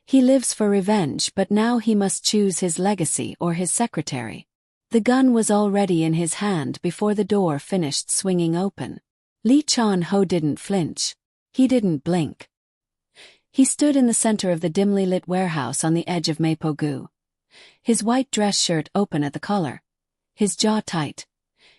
He lives for revenge, but now he must choose his legacy or his secretary. The gun was already in his hand before the door finished swinging open. Lee Chan-ho didn't flinch. He didn't blink. He stood in the center of the dimly lit warehouse on the edge of Mapo-gu. His white dress shirt open at the collar. His jaw tight.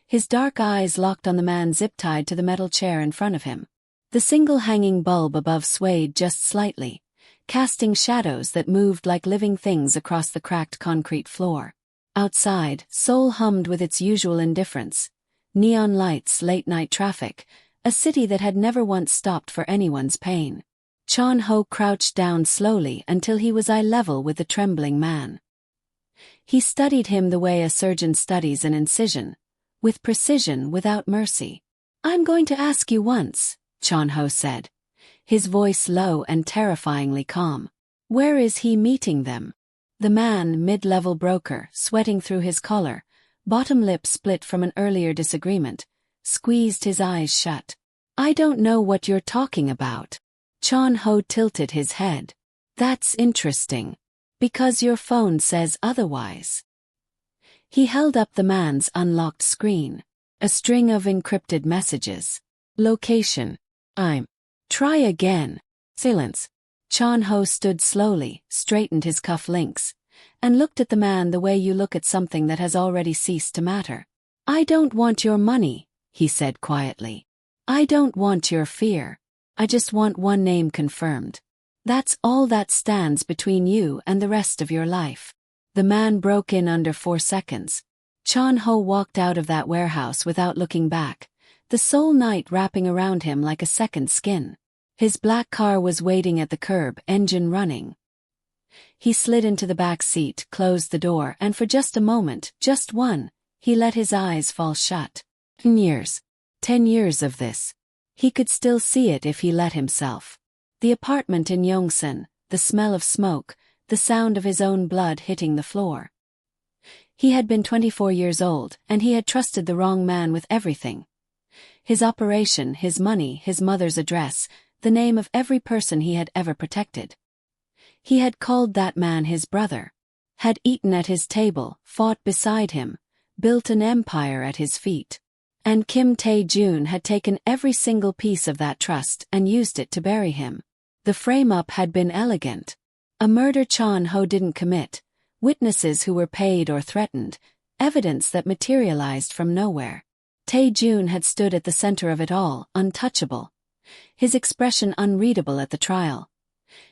His dark eyes locked on the man zip-tied to the metal chair in front of him. The single hanging bulb above swayed just slightly, casting shadows that moved like living things across the cracked concrete floor. Outside, Seoul hummed with its usual indifference. Neon lights, late-night traffic, a city that had never once stopped for anyone's pain. Chan-ho crouched down slowly until he was eye level with the trembling man. He studied him the way a surgeon studies an incision, with precision without mercy. "I'm going to ask you once," Chan-ho said, his voice low and terrifyingly calm. "Where is he meeting them?" The man, mid-level broker, sweating through his collar, bottom lip split from an earlier disagreement, squeezed his eyes shut. "I don't know what you're talking about." Chan-ho tilted his head. "That's interesting. Because your phone says otherwise." He held up the man's unlocked screen. A string of encrypted messages. "Location. I'm. Try again." Silence. Chan-ho stood slowly, straightened his cuff links, and looked at the man the way you look at something that has already ceased to matter. "I don't want your money," he said quietly. "I don't want your fear. I just want one name confirmed. That's all that stands between you and the rest of your life." The man broke in under 4 seconds. Chan-ho walked out of that warehouse without looking back, the Seoul night wrapping around him like a second skin. His black car was waiting at the curb, engine running. He slid into the back seat, closed the door, and for just a moment, just one, he let his eyes fall shut. 10 years. 10 years of this. He could still see it if he let himself. The apartment in Yongsan, the smell of smoke, the sound of his own blood hitting the floor. He had been 24 years old, and he had trusted the wrong man with everything. His operation, his money, his mother's address, the name of every person he had ever protected. He had called that man his brother, had eaten at his table, fought beside him, built an empire at his feet. And Kim Tae-jun had taken every single piece of that trust and used it to bury him. The frame-up had been elegant. A murder Chan-ho didn't commit, witnesses who were paid or threatened, evidence that materialized from nowhere. Tae-jun had stood at the center of it all, untouchable. His expression unreadable at the trial.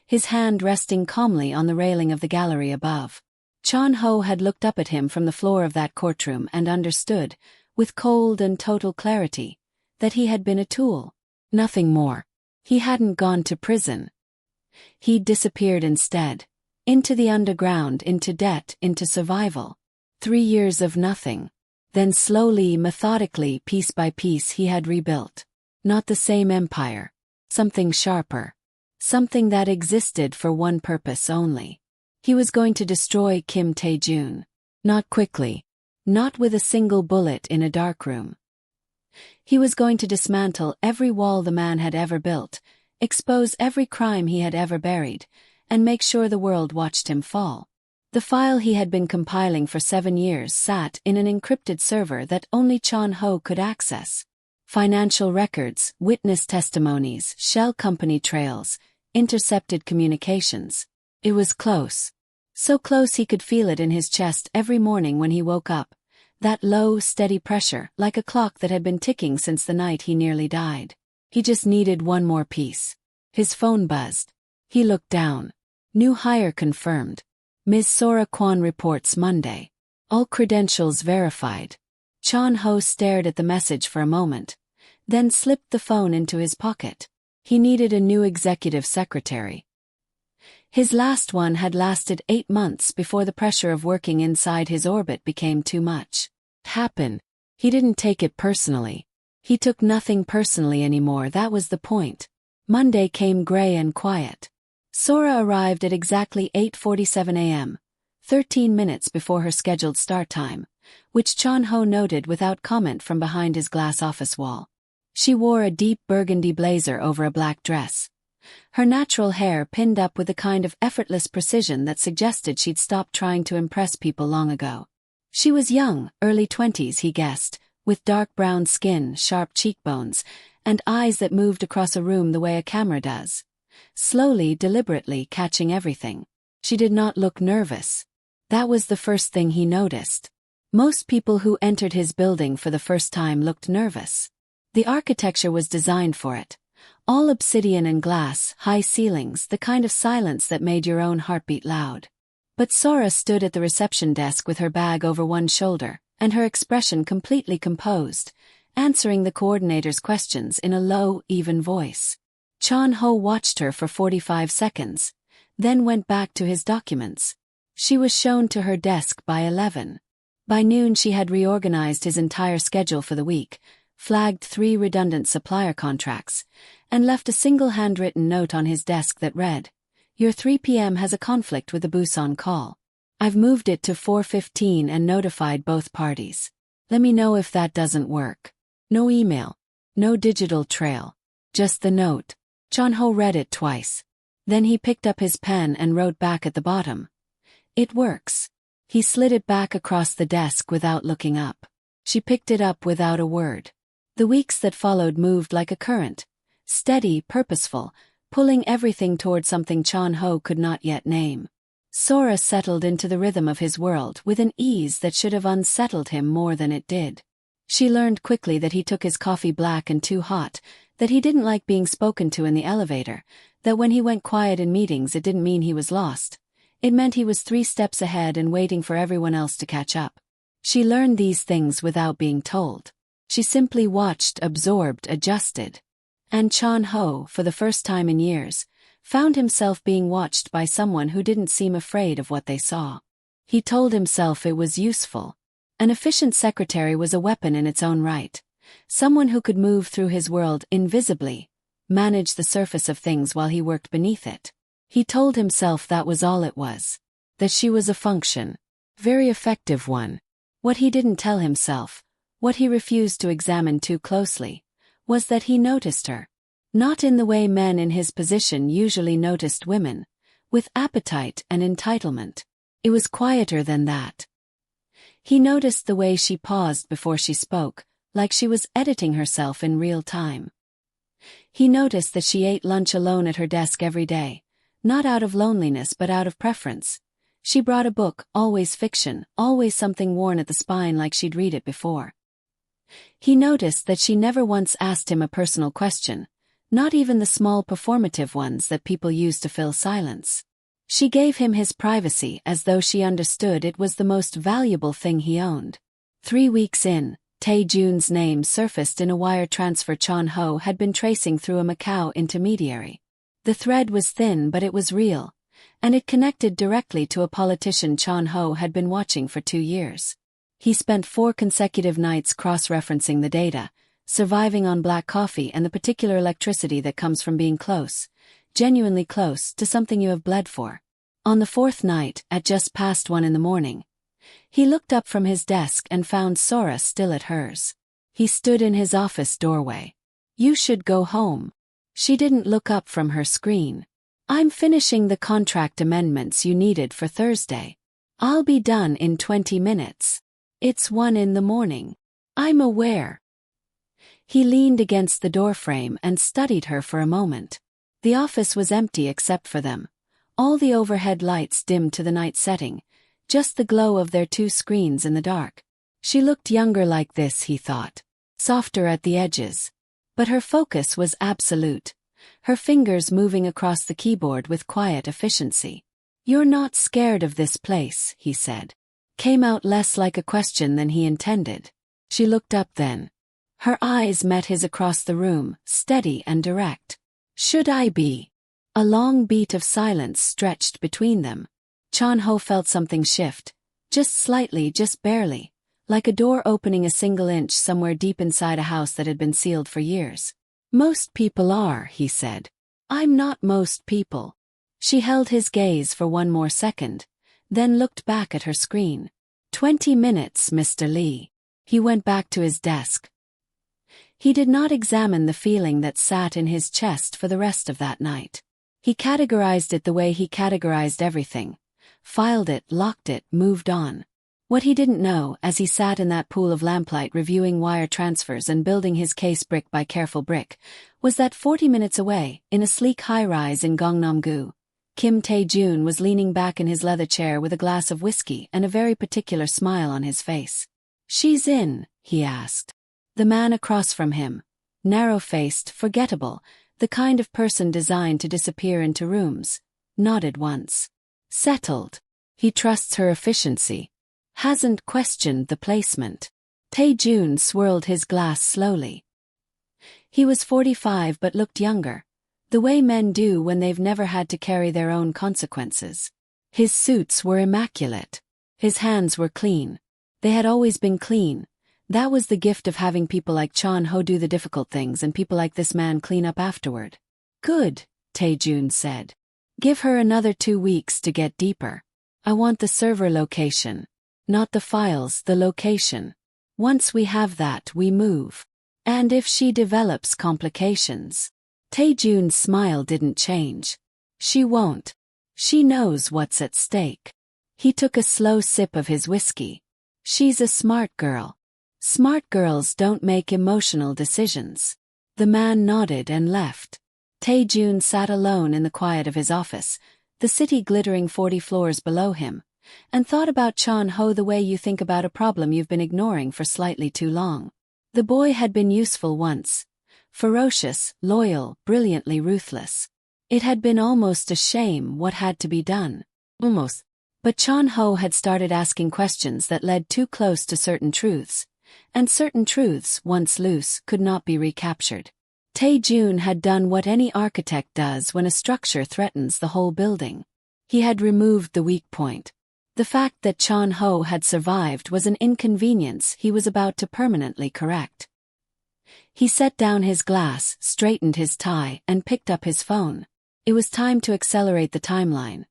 His hand resting calmly on the railing of the gallery above. Chan-ho had looked up at him from the floor of that courtroom and understood, with cold and total clarity, that he had been a tool. Nothing more. He hadn't gone to prison. He'd disappeared instead. Into the underground, into debt, into survival. 3 years of nothing. Then slowly, methodically, piece by piece he had rebuilt. Not the same empire. Something sharper. Something that existed for one purpose only. He was going to destroy Kim Tae-jun. Not quickly. Not with a single bullet in a dark room. He was going to dismantle every wall the man had ever built, expose every crime he had ever buried, and make sure the world watched him fall. The file he had been compiling for 7 years sat in an encrypted server that only Chan-ho could access. Financial records, witness testimonies, shell company trails, intercepted communications. It was close. So close he could feel it in his chest every morning when he woke up. That low, steady pressure, like a clock that had been ticking since the night he nearly died. He just needed one more piece. His phone buzzed. He looked down. New hire confirmed. Ms. Sora Kwon reports Monday. All credentials verified. Chan-ho stared at the message for a moment, then slipped the phone into his pocket. He needed a new executive secretary. His last one had lasted 8 months before the pressure of working inside his orbit became too much. Happen. He didn't take it personally. He took nothing personally anymore, that was the point. Monday came gray and quiet. Sora arrived at exactly 8:47 a.m., 13 minutes before her scheduled start time, which Chan-ho noted without comment from behind his glass office wall. She wore a deep burgundy blazer over a black dress. Her natural hair pinned up with a kind of effortless precision that suggested she'd stopped trying to impress people long ago. She was young, early 20s, he guessed, with dark brown skin, sharp cheekbones, and eyes that moved across a room the way a camera does. Slowly, deliberately catching everything. She did not look nervous. That was the first thing he noticed. Most people who entered his building for the first time looked nervous. The architecture was designed for it. All obsidian and glass, high ceilings, the kind of silence that made your own heartbeat loud. But Sora stood at the reception desk with her bag over one shoulder, and her expression completely composed, answering the coordinator's questions in a low, even voice. Chon-ho watched her for 45 seconds, then went back to his documents. She was shown to her desk by 11. By noon she had reorganized his entire schedule for the week, flagged 3 redundant supplier contracts, and left a single handwritten note on his desk that read, "Your 3 p.m. has a conflict with the Busan call. I've moved it to 4:15 and notified both parties. Let me know if that doesn't work." No email. No digital trail. Just the note. Chon-ho read it twice. Then he picked up his pen and wrote back at the bottom. "It works." He slid it back across the desk without looking up. She picked it up without a word. The weeks that followed moved like a current. Steady, purposeful, pulling everything toward something Chon-ho could not yet name. Sora settled into the rhythm of his world with an ease that should have unsettled him more than it did. She learned quickly that he took his coffee black and too hot, that he didn't like being spoken to in the elevator, that when he went quiet in meetings it didn't mean he was lost. It meant he was 3 steps ahead and waiting for everyone else to catch up. She learned these things without being told. She simply watched, absorbed, adjusted. And Chon-ho, for the first time in years, found himself being watched by someone who didn't seem afraid of what they saw. He told himself it was useful. An efficient secretary was a weapon in its own right. Someone who could move through his world invisibly, manage the surface of things while he worked beneath it. He told himself that was all it was. That she was a function. Very effective one. What he didn't tell himself, what he refused to examine too closely, was that he noticed her. Not in the way men in his position usually noticed women, with appetite and entitlement. It was quieter than that. He noticed the way she paused before she spoke, like she was editing herself in real time. He noticed that she ate lunch alone at her desk every day, not out of loneliness but out of preference. She brought a book, always fiction, always something worn at the spine like she'd read it before. He noticed that she never once asked him a personal question, not even the small performative ones that people use to fill silence. She gave him his privacy as though she understood it was the most valuable thing he owned. 3 weeks in, Tae-jun's name surfaced in a wire transfer Chon-ho had been tracing through a Macau intermediary. The thread was thin but it was real, and it connected directly to a politician Chon-ho had been watching for 2 years. He spent 4 consecutive nights cross-referencing the data, surviving on black coffee and the particular electricity that comes from being close, genuinely close, to something you have bled for. On the 4th night, at just past 1 in the morning, he looked up from his desk and found Sora still at hers. He stood in his office doorway. "You should go home." She didn't look up from her screen. "I'm finishing the contract amendments you needed for Thursday. I'll be done in 20 minutes. It's 1 in the morning. I'm aware." He leaned against the doorframe and studied her for a moment. The office was empty except for them. All the overhead lights dimmed to the night setting, just the glow of their 2 screens in the dark. She looked younger like this, he thought. Softer at the edges. But her focus was absolute. Her fingers moving across the keyboard with quiet efficiency. "You're not scared of this place," he said. Came out less like a question than he intended. She looked up then. Her eyes met his across the room, steady and direct. "Should I be?" A long beat of silence stretched between them. Chon-ho felt something shift. Just slightly, just barely. Like a door opening a single inch somewhere deep inside a house that had been sealed for years. "Most people are," he said. "I'm not most people." She held his gaze for 1 more second, then looked back at her screen. 20 minutes, Mr. Lee." He went back to his desk. He did not examine the feeling that sat in his chest for the rest of that night. He categorized it the way he categorized everything. Filed it, locked it, moved on. What he didn't know, as he sat in that pool of lamplight reviewing wire transfers and building his case brick by careful brick, was that 40 minutes away, in a sleek high-rise in Gangnam-gu, Kim Tae-jun was leaning back in his leather chair with a glass of whiskey and a very particular smile on his face. "She's in?" he asked. The man across from him, narrow-faced, forgettable, the kind of person designed to disappear into rooms, nodded once. "Settled. He trusts her efficiency. Hasn't questioned the placement." Tae-jun swirled his glass slowly. He was 45 but looked younger, the way men do when they've never had to carry their own consequences. His suits were immaculate. His hands were clean. They had always been clean. That was the gift of having people like Chon Ho do the difficult things and people like this man clean up afterward. "Good," Tae-jun said. "Give her another 2 weeks to get deeper. I want the server location. Not the files, the location. Once we have that, we move. And if she develops complications." Tae-jun's smile didn't change. "She won't. She knows what's at stake." He took a slow sip of his whiskey. "She's a smart girl. Smart girls don't make emotional decisions." The man nodded and left. Tae-jun sat alone in the quiet of his office, the city glittering 40 floors below him, and thought about Chon Ho the way you think about a problem you've been ignoring for slightly too long. The boy had been useful once. Ferocious, loyal, brilliantly ruthless. It had been almost a shame what had to be done. Almost. But Chon Ho had started asking questions that led too close to certain truths, and certain truths, once loose, could not be recaptured. Tae-jun had done what any architect does when a structure threatens the whole building. He had removed the weak point. The fact that Chon Ho had survived was an inconvenience he was about to permanently correct. He set down his glass, straightened his tie, and picked up his phone. It was time to accelerate the timeline.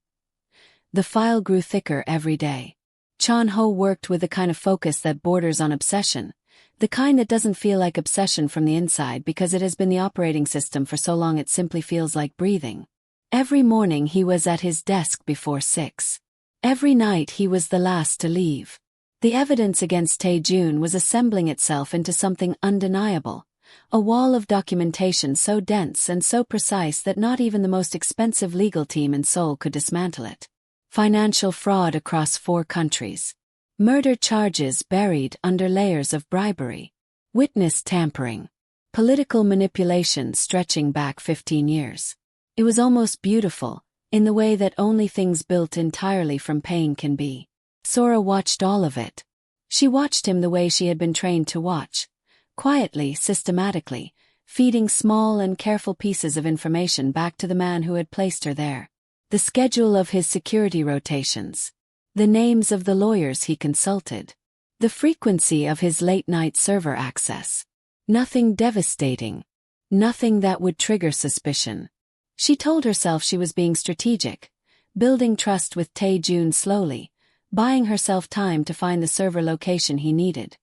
The file grew thicker every day. Chon Ho worked with the kind of focus that borders on obsession, the kind that doesn't feel like obsession from the inside because it has been the operating system for so long it simply feels like breathing. Every morning he was at his desk before 6. Every night he was the last to leave. The evidence against Tae-jun was assembling itself into something undeniable, a wall of documentation so dense and so precise that not even the most expensive legal team in Seoul could dismantle it. Financial fraud across 4 countries. Murder charges buried under layers of bribery. Witness tampering. Political manipulation stretching back 15 years. It was almost beautiful, in the way that only things built entirely from pain can be. Sora watched all of it. She watched him the way she had been trained to watch. Quietly, systematically, feeding small and careful pieces of information back to the man who had placed her there. The schedule of his security rotations. The names of the lawyers he consulted. The frequency of his late-night server access. Nothing devastating. Nothing that would trigger suspicion. She told herself she was being strategic, building trust with Tae-jun slowly, buying herself time to find the server location he needed.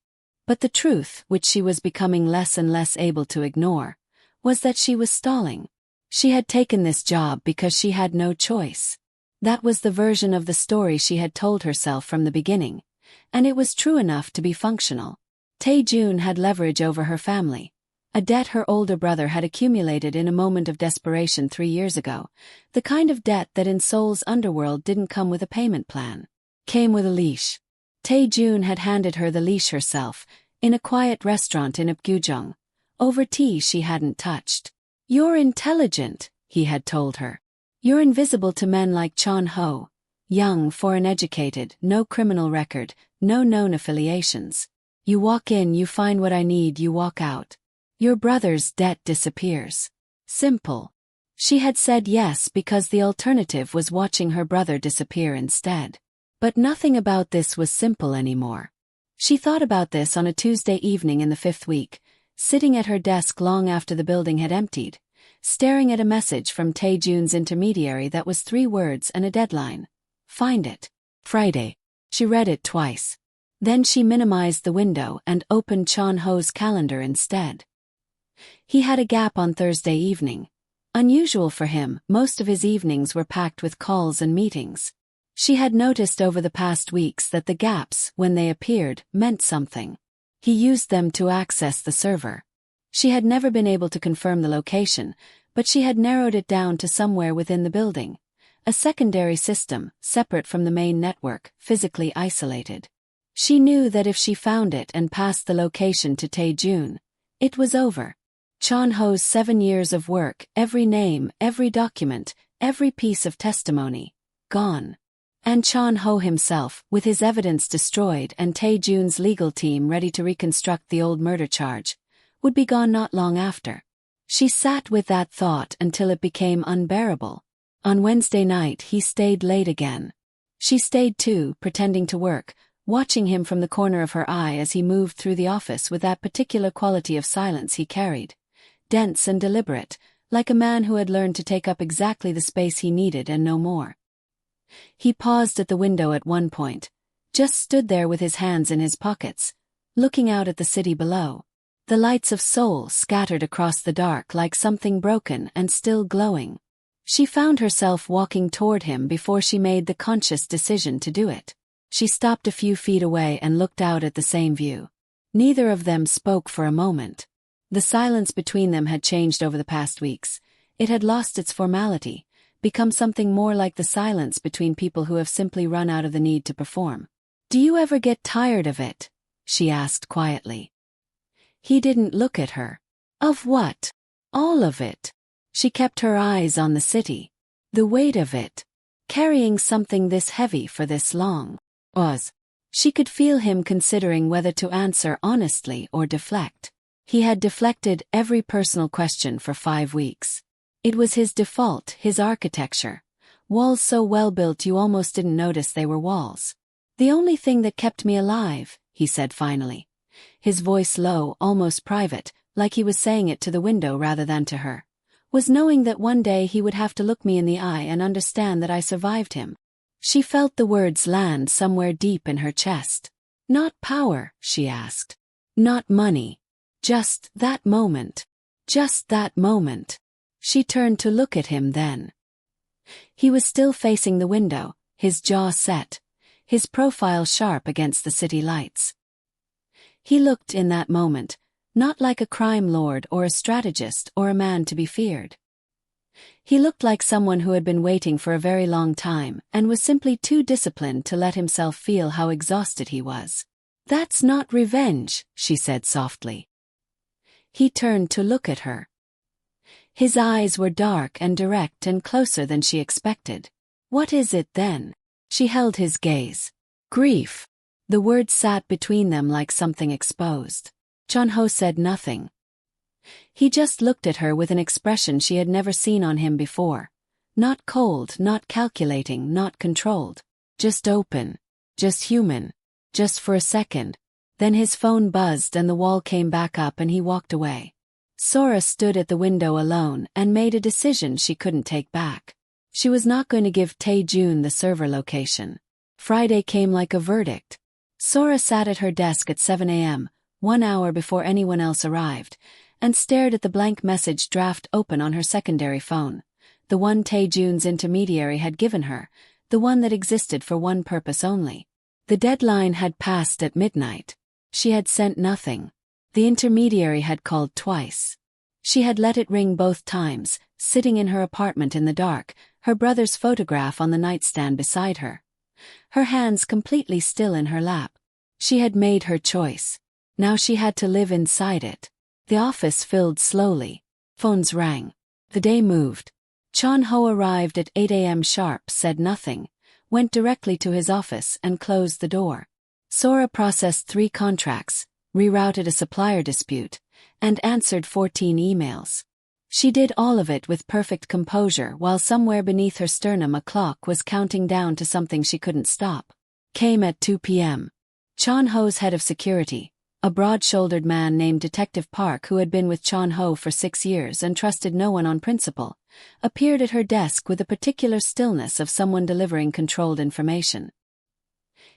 But the truth, which she was becoming less and less able to ignore, was that she was stalling. She had taken this job because she had no choice. That was the version of the story she had told herself from the beginning, and it was true enough to be functional. Tae-jun had leverage over her family, a debt her older brother had accumulated in a moment of desperation 3 years ago, the kind of debt that in Seoul's underworld didn't come with a payment plan. Came with a leash. Tae-jun had handed her the leash herself, in a quiet restaurant in Apgujeong, over tea she hadn't touched. "You're intelligent," he had told her. "You're invisible to men like Chon Ho. Young, foreign-educated, no criminal record, no known affiliations. You walk in, you find what I need, you walk out. Your brother's debt disappears. Simple." She had said yes because the alternative was watching her brother disappear instead. But nothing about this was simple anymore. She thought about this on a Tuesday evening in the 5th week, sitting at her desk long after the building had emptied, staring at a message from Tae-jun's intermediary that was 3 words and a deadline. Find it. Friday. She read it twice. Then she minimized the window and opened Chon Ho's calendar instead. He had a gap on Thursday evening. Unusual for him, most of his evenings were packed with calls and meetings. She had noticed over the past weeks that the gaps, when they appeared, meant something. He used them to access the server. She had never been able to confirm the location, but she had narrowed it down to somewhere within the building. A secondary system, separate from the main network, physically isolated. She knew that if she found it and passed the location to Tae-jun, it was over. Chon-ho's 7 years of work, every name, every document, every piece of testimony, gone. And Chon-ho himself, with his evidence destroyed and Tae-jun's legal team ready to reconstruct the old murder charge, would be gone not long after. She sat with that thought until it became unbearable. On Wednesday night he stayed late again. She stayed too, pretending to work, watching him from the corner of her eye as he moved through the office with that particular quality of silence he carried. Dense and deliberate, like a man who had learned to take up exactly the space he needed and no more. He paused at the window at one point, just stood there with his hands in his pockets, looking out at the city below. The lights of Seoul scattered across the dark like something broken and still glowing. She found herself walking toward him before she made the conscious decision to do it. She stopped a few feet away and looked out at the same view. Neither of them spoke for a moment. The silence between them had changed over the past weeks. It had lost its formality, become something more like the silence between people who have simply run out of the need to perform. "Do you ever get tired of it?" she asked quietly. He didn't look at her. "Of what?" "All of it." She kept her eyes on the city. The weight of it. Carrying something this heavy for this long. She could feel him considering whether to answer honestly or deflect. He had deflected every personal question for 5 weeks. It was his default, his architecture. Walls so well built you almost didn't notice they were walls. "The only thing that kept me alive," he said finally. His voice low, almost private, like he was saying it to the window rather than to her, "was knowing that one day he would have to look me in the eye and understand that I survived him." She felt the words land somewhere deep in her chest. "Not power?" she asked. "Not money. Just that moment. Just that moment." She turned to look at him then. He was still facing the window, his jaw set, his profile sharp against the city lights. He looked in that moment, not like a crime lord or a strategist or a man to be feared. He looked like someone who had been waiting for a very long time and was simply too disciplined to let himself feel how exhausted he was. "That's not revenge," she said softly. He turned to look at her. His eyes were dark and direct and closer than she expected. "What is it then?" She held his gaze. "Grief." The words sat between them like something exposed. Chon-ho said nothing. He just looked at her with an expression she had never seen on him before. Not cold, not calculating, not controlled. Just open. Just human. Just for a second. Then his phone buzzed and the wall came back up and he walked away. Sora stood at the window alone and made a decision she couldn't take back. She was not going to give Tae-jun the server location. Friday came like a verdict. Sora sat at her desk at 7 a.m., 1 hour before anyone else arrived, and stared at the blank message draft open on her secondary phone, the one Tae-jun's intermediary had given her, the one that existed for one purpose only. The deadline had passed at midnight. She had sent nothing. The intermediary had called twice. She had let it ring both times, sitting in her apartment in the dark, her brother's photograph on the nightstand beside her. Her hands completely still in her lap. She had made her choice. Now she had to live inside it. The office filled slowly. Phones rang. The day moved. Chon-ho arrived at 8 a.m. sharp, said nothing, went directly to his office and closed the door. Sora processed 3 contracts, rerouted a supplier dispute, and answered 14 emails. She did all of it with perfect composure while somewhere beneath her sternum a clock was counting down to something she couldn't stop. Came at 2 p.m. Chon-ho's head of security, a broad-shouldered man named Detective Park who had been with Chon-ho for 6 years and trusted no one on principle, appeared at her desk with the particular stillness of someone delivering controlled information.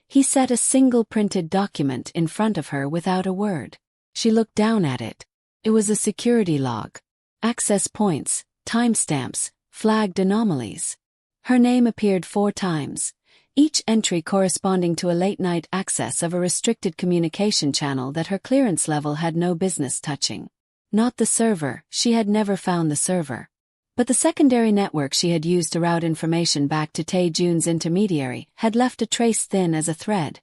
He set a single printed document in front of her without a word. She looked down at it. It was a security log. Access points, timestamps, flagged anomalies. Her name appeared 4 times, each entry corresponding to a late-night access of a restricted communication channel that her clearance level had no business touching. Not the server, she had never found the server. But the secondary network she had used to route information back to Tae-jun's intermediary had left a trace thin as a thread,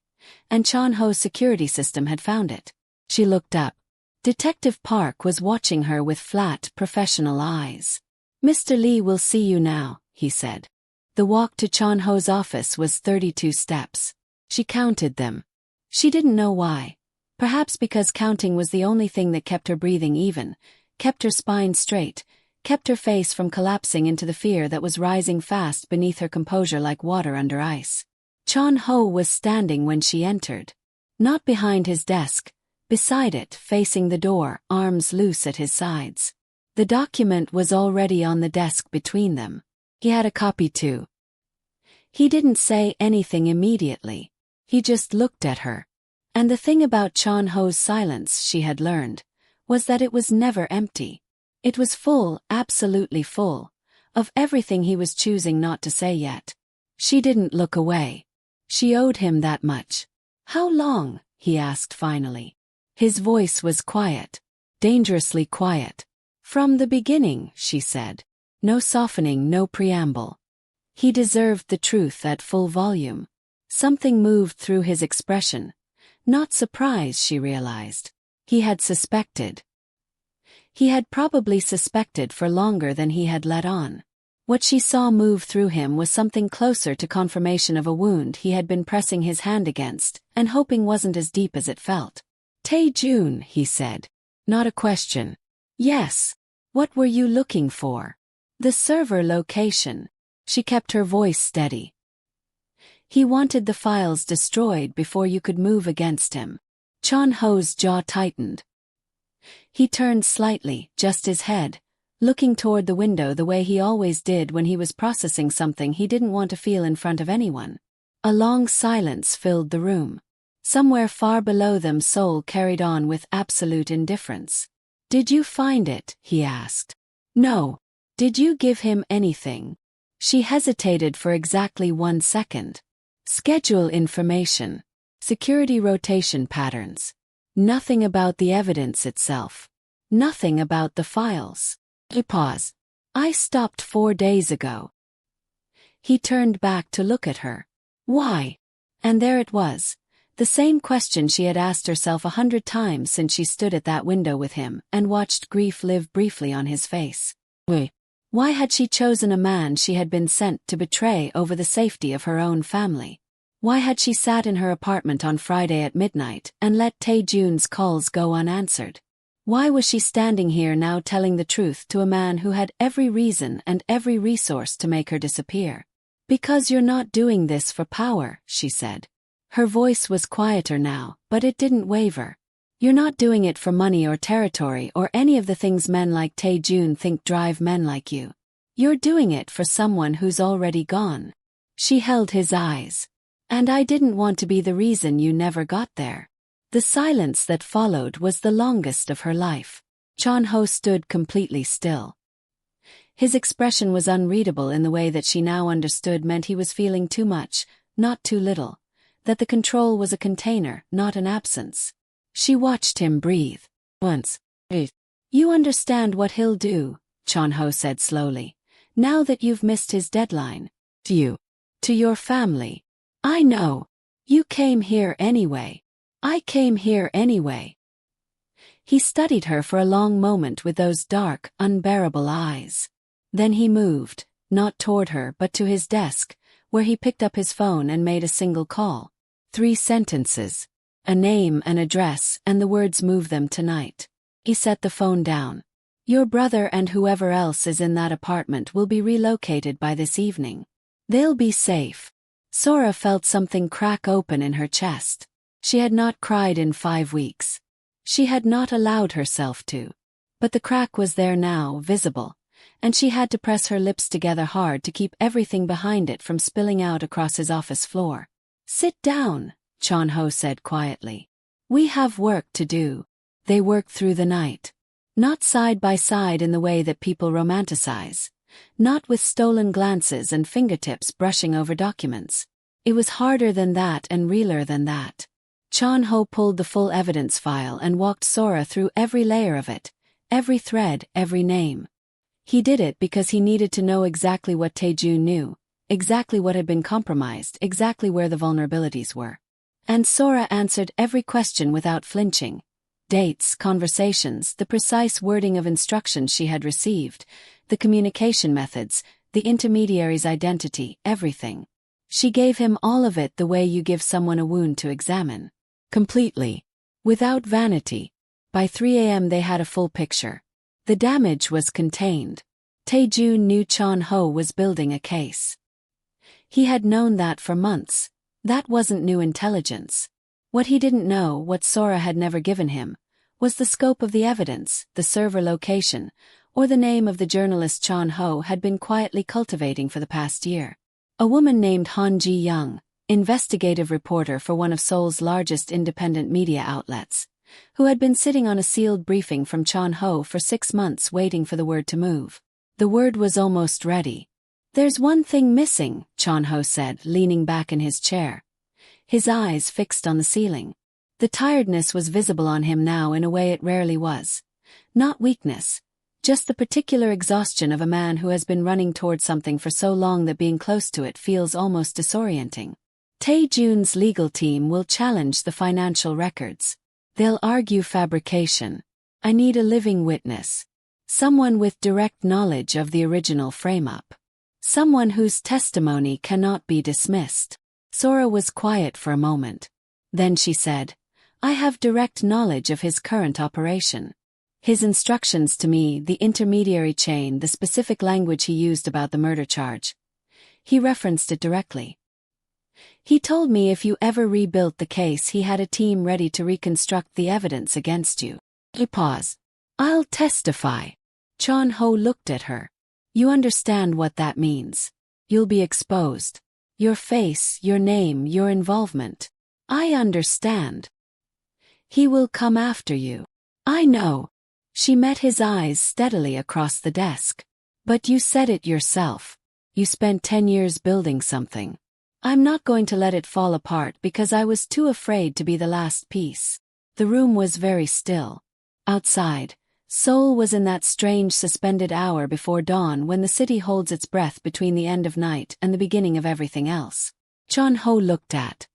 and Chon-ho's security system had found it. She looked up. Detective Park was watching her with flat, professional eyes. "Mr. Lee will see you now," he said. The walk to Chon-ho's office was 32 steps. She counted them. She didn't know why. Perhaps because counting was the only thing that kept her breathing even, kept her spine straight, kept her face from collapsing into the fear that was rising fast beneath her composure like water under ice. Chon-ho was standing when she entered. Not behind his desk, beside it, facing the door, arms loose at his sides. The document was already on the desk between them. He had a copy too. He didn't say anything immediately. He just looked at her. And the thing about Chon-ho's silence, she had learned, was that it was never empty. It was full, absolutely full, of everything he was choosing not to say yet. She didn't look away. She owed him that much. "How long?" he asked finally. His voice was quiet, dangerously quiet. "From the beginning," she said. No softening, no preamble. He deserved the truth at full volume. Something moved through his expression. Not surprise, she realized. He had suspected. He had probably suspected for longer than he had let on. What she saw move through him was something closer to confirmation of a wound he had been pressing his hand against, and hoping wasn't as deep as it felt. "Tae-jun," he said. Not a question. "Yes. What were you looking for?" "The server location." She kept her voice steady. "He wanted the files destroyed before you could move against him." Chon-ho's jaw tightened. He turned slightly, just his head, looking toward the window the way he always did when he was processing something he didn't want to feel in front of anyone. A long silence filled the room. Somewhere far below them Seoul carried on with absolute indifference. "Did you find it?" he asked. "No. Did you give him anything?" She hesitated for exactly 1 second. "Schedule information. Security rotation patterns. Nothing about the evidence itself. Nothing about the files." He paused. "I stopped 4 days ago." He turned back to look at her. "Why?" And there it was. The same question she had asked herself 100 times since she stood at that window with him and watched grief live briefly on his face. Why had she chosen a man she had been sent to betray over the safety of her own family? Why had she sat in her apartment on Friday at midnight and let Tae-jun's calls go unanswered? Why was she standing here now telling the truth to a man who had every reason and every resource to make her disappear? "Because you're not doing this for power," she said. Her voice was quieter now, but it didn't waver. "You're not doing it for money or territory or any of the things men like Tae-jun think drive men like you. You're doing it for someone who's already gone." She held his eyes. "And I didn't want to be the reason you never got there." The silence that followed was the longest of her life. Chon-ho stood completely still. His expression was unreadable in the way that she now understood meant he was feeling too much, not too little, that the control was a container, not an absence. She watched him breathe. "Once. You understand what he'll do," Chon-ho said slowly, "now that you've missed his deadline. To you. To your family. I know. You came here anyway. I came here anyway." He studied her for a long moment with those dark, unbearable eyes. Then he moved, not toward her but to his desk, where he picked up his phone and made a single call. 3 sentences. A name, an address, and the words "move them tonight." He set the phone down. "Your brother and whoever else is in that apartment will be relocated by this evening. They'll be safe." Sora felt something crack open in her chest. She had not cried in 5 weeks. She had not allowed herself to. But the crack was there now, visible, and she had to press her lips together hard to keep everything behind it from spilling out across his office floor. "Sit down," Chon-ho said quietly. "We have work to do." They worked through the night. Not side by side in the way that people romanticize. Not with stolen glances and fingertips brushing over documents. It was harder than that and realer than that. Chon-ho pulled the full evidence file and walked Sora through every layer of it, every thread, every name. He did it because he needed to know exactly what Tae-jun knew, exactly what had been compromised, exactly where the vulnerabilities were. And Sora answered every question without flinching. Dates, conversations, the precise wording of instructions she had received, the communication methods, the intermediary's identity, everything. She gave him all of it the way you give someone a wound to examine. Completely. Without vanity. By 3 a.m. they had a full picture. The damage was contained. Tae-jun knew Chon-ho was building a case. He had known that for months. That wasn't new intelligence. What he didn't know, what Sora had never given him, was the scope of the evidence, the server location, or the name of the journalist Chon-ho had been quietly cultivating for the past year. A woman named Han Ji-young, investigative reporter for one of Seoul's largest independent media outlets, who had been sitting on a sealed briefing from Chon-ho for 6 months waiting for the word to move. The word was almost ready. "There's one thing missing," Chon-ho said, leaning back in his chair. His eyes fixed on the ceiling. The tiredness was visible on him now in a way it rarely was. Not weakness. Just the particular exhaustion of a man who has been running toward something for so long that being close to it feels almost disorienting. Tae-jun's legal team will challenge the financial records. They'll argue fabrication. I need a living witness. Someone with direct knowledge of the original frame-up. Someone whose testimony cannot be dismissed. Sora was quiet for a moment. Then she said, "I have direct knowledge of his current operation. His instructions to me, the intermediary chain, the specific language he used about the murder charge. He referenced it directly. He told me if you ever rebuilt the case he had a team ready to reconstruct the evidence against you." He paused. "I'll testify." Chon-ho looked at her. "You understand what that means. You'll be exposed. Your face, your name, your involvement. I understand. He will come after you. I know." She met his eyes steadily across the desk. "But you said it yourself. You spent 10 years building something. I'm not going to let it fall apart because I was too afraid to be the last piece." The room was very still. Outside, Seoul was in that strange suspended hour before dawn when the city holds its breath between the end of night and the beginning of everything else. Chon-ho looked at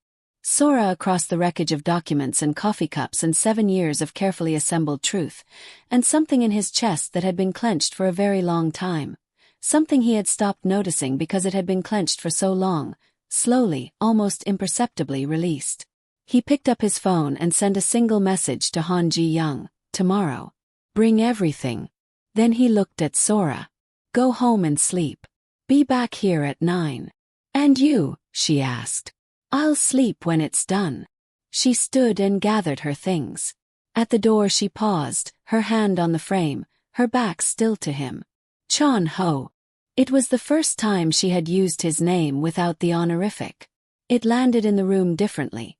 Sora across the wreckage of documents and coffee cups and 7 years of carefully assembled truth, and something in his chest that had been clenched for a very long time. Something he had stopped noticing because it had been clenched for so long, slowly, almost imperceptibly released. He picked up his phone and sent a single message to Han Ji-young, "Tomorrow. Bring everything." Then he looked at Sora. "Go home and sleep. Be back here at 9. "And you?" she asked. "I'll sleep when it's done." She stood and gathered her things. At the door she paused, her hand on the frame, her back still to him. Chon-ho. It was the first time she had used his name without the honorific. It landed in the room differently.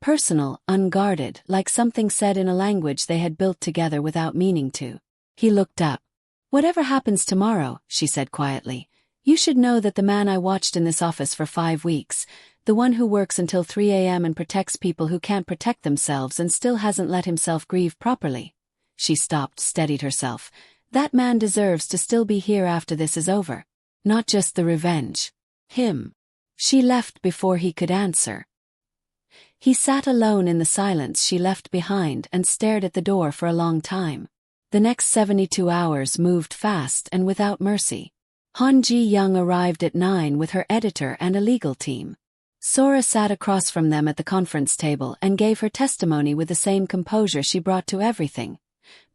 Personal, unguarded, like something said in a language they had built together without meaning to. He looked up. "Whatever happens tomorrow," she said quietly, "you should know that the man I watched in this office for 5 weeks, the one who works until 3 a.m. and protects people who can't protect themselves and still hasn't let himself grieve properly." She stopped, steadied herself. "That man deserves to still be here after this is over. Not just the revenge. Him." She left before he could answer. He sat alone in the silence she left behind and stared at the door for a long time. The next 72 hours moved fast and without mercy. Han Ji-young arrived at 9 with her editor and a legal team. Sora sat across from them at the conference table and gave her testimony with the same composure she brought to everything.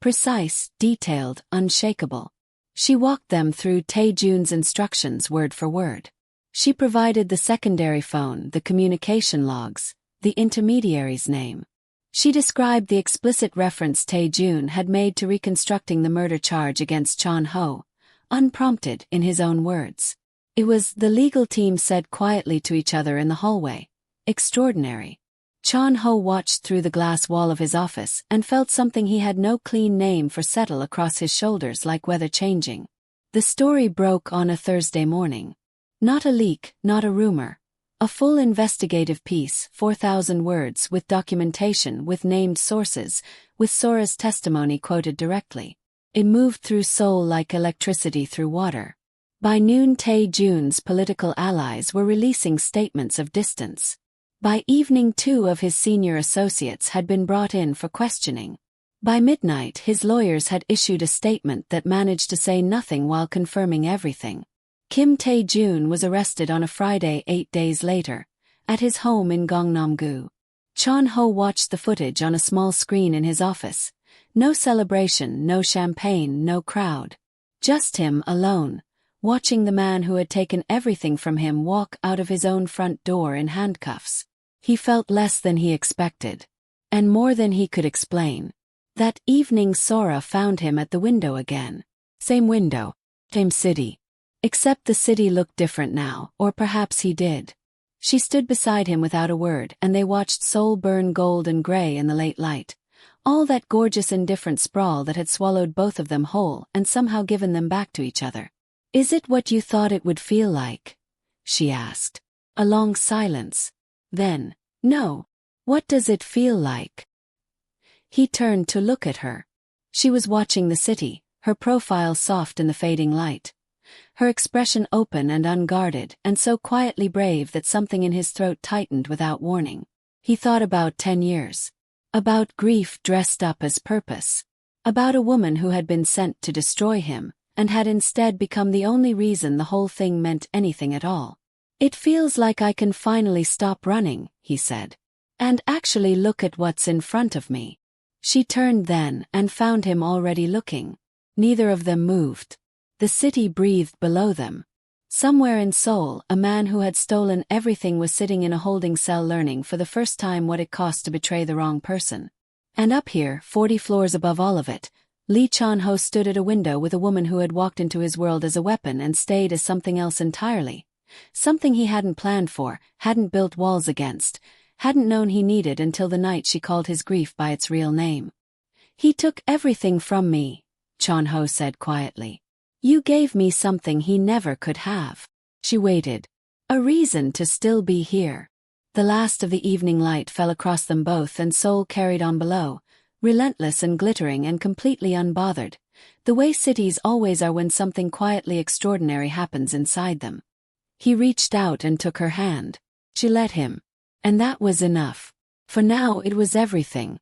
Precise, detailed, unshakable. She walked them through Tae-jun's instructions word for word. She provided the secondary phone, the communication logs, the intermediary's name. She described the explicit reference Tae-jun had made to reconstructing the murder charge against Chon-ho, unprompted in his own words. It was, the legal team said quietly to each other in the hallway, extraordinary. Chon Ho watched through the glass wall of his office and felt something he had no clean name for settle across his shoulders like weather changing. The story broke on a Thursday morning. Not a leak, not a rumor. A full investigative piece, 4,000 words, with documentation, with named sources, with Sora's testimony quoted directly. It moved through Seoul like electricity through water. By noon, Tae-jun's political allies were releasing statements of distance. By evening, 2 of his senior associates had been brought in for questioning. By midnight, his lawyers had issued a statement that managed to say nothing while confirming everything. Kim Tae-jun was arrested on a Friday 8 days later, at his home in Gangnam-gu. Chon Ho watched the footage on a small screen in his office. No celebration, no champagne, no crowd. Just him alone, watching the man who had taken everything from him walk out of his own front door in handcuffs. He felt less than he expected, and more than he could explain. That evening Sora found him at the window again. Same window, same city. Except the city looked different now, or perhaps he did. She stood beside him without a word, and they watched Seoul burn gold and gray in the late light. All that gorgeous indifferent sprawl that had swallowed both of them whole and somehow given them back to each other. "Is it what you thought it would feel like?" she asked. A long silence. Then, "No. What does it feel like?" He turned to look at her. She was watching the city, her profile soft in the fading light. Her expression open and unguarded, and so quietly brave that something in his throat tightened without warning. He thought about 10 years. About grief dressed up as purpose. About a woman who had been sent to destroy him, and had instead become the only reason the whole thing meant anything at all. "It feels like I can finally stop running," he said. "And actually look at what's in front of me." She turned then and found him already looking. Neither of them moved. The city breathed below them. Somewhere in Seoul, a man who had stolen everything was sitting in a holding cell learning for the first time what it cost to betray the wrong person. And up here, 40 floors above all of it, Lee Chon-ho stood at a window with a woman who had walked into his world as a weapon and stayed as something else entirely. Something he hadn't planned for, hadn't built walls against, hadn't known he needed until the night she called his grief by its real name. "He took everything from me," Chon-ho said quietly. "You gave me something he never could have." She waited. A reason to still be here. The last of the evening light fell across them both and Seoul carried on below, relentless and glittering and completely unbothered, the way cities always are when something quietly extraordinary happens inside them. He reached out and took her hand. She let him. And that was enough. For now it was everything.